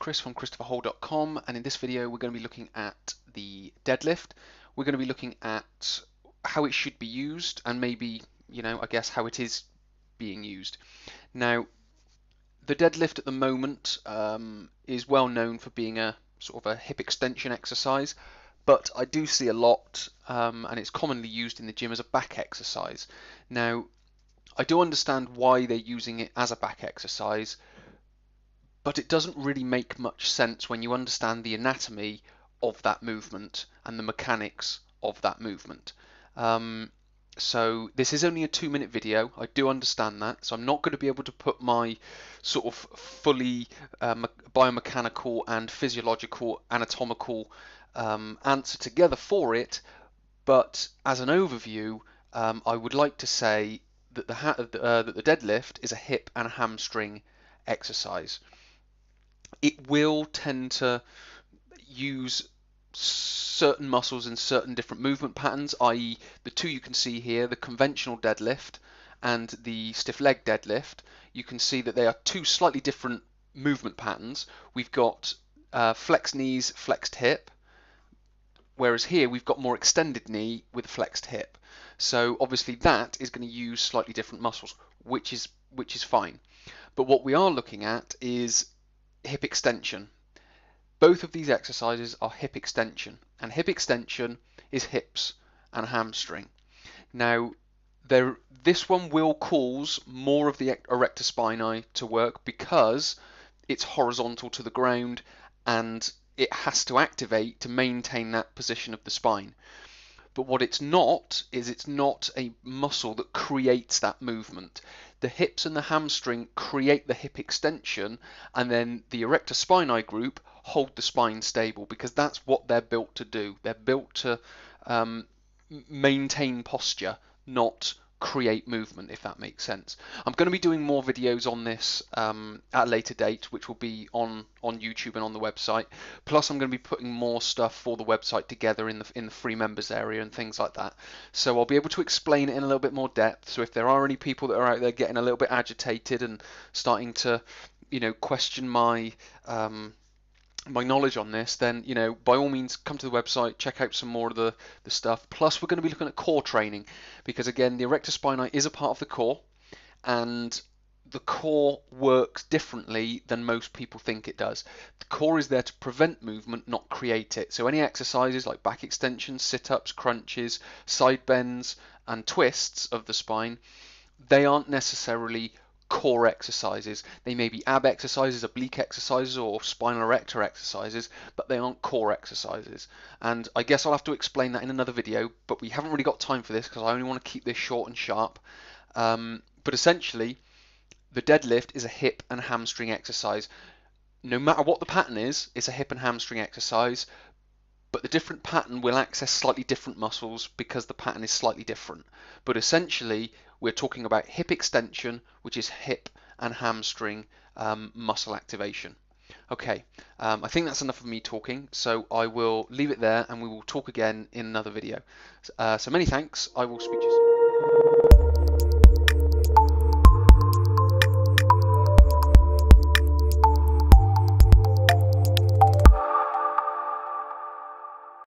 Chris from ChristopherHall.com, and in this video we're going to be looking at the deadlift. We're going to be looking at how it should be used and maybe, I guess how it is being used. Now, the deadlift at the moment is well known for being a sort of a hip extension exercise, but I do see a lot, and it's commonly used in the gym as a back exercise. Now, I do understand why they're using it as a back exercise, but it doesn't really make much sense when you understand the anatomy of that movement and the mechanics of that movement. So this is only a 2-minute video, I do understand that, so I'm not going to be able to put my sort of fully biomechanical and physiological anatomical answer together for it, but as an overview, I would like to say that the deadlift is a hip and a hamstring exercise. It will tend to use certain muscles in certain different movement patterns, i.e. the two you can see here, the conventional deadlift and the stiff leg deadlift. You can see that they are two slightly different movement patterns. We've got flexed knees, flexed hip, whereas here we've got more extended knee with a flexed hip. So obviously that is going to use slightly different muscles, which is fine. But what we are looking at is hip extension. Both of these exercises are hip extension, and hip extension is hips and hamstring. Now, this one will cause more of the erector spinae to work because it's horizontal to the ground and it has to activate to maintain that position of the spine. But what it's not is it's not a muscle that creates that movement. The hips and the hamstring create the hip extension, and then the erector spinae group hold the spine stable because that's what they're built to do. They're built to maintain posture, not create movement, if that makes sense. I'm going to be doing more videos on this at a later date, which will be on YouTube and on the website. Plus, I'm going to be putting more stuff for the website together in the free members area and things like that. So I'll be able to explain it in a little bit more depth. So if there are any people that are out there getting a little bit agitated and starting to, question my knowledge on this, then by all means come to the website, check out some more of the stuff. Plus we're going to be looking at core training because again the erector spinae is a part of the core, and the core works differently than most people think it does. The core is there to prevent movement, not create it. So any exercises like back extensions, sit-ups, crunches, side bends and twists of the spine, they aren't necessarily core exercises. They may be ab exercises, oblique exercises, or spinal erector exercises, but they aren't core exercises. And I guess I'll have to explain that in another video, but we haven't really got time for this because I only want to keep this short and sharp. But essentially, the deadlift is a hip and hamstring exercise. No matter what the pattern is, it's a hip and hamstring exercise, but the different pattern will access slightly different muscles because the pattern is slightly different. But essentially, we're talking about hip extension, which is hip and hamstring muscle activation. Okay, I think that's enough of me talking, so I will leave it there and we will talk again in another video. So many thanks, I will speak to you soon.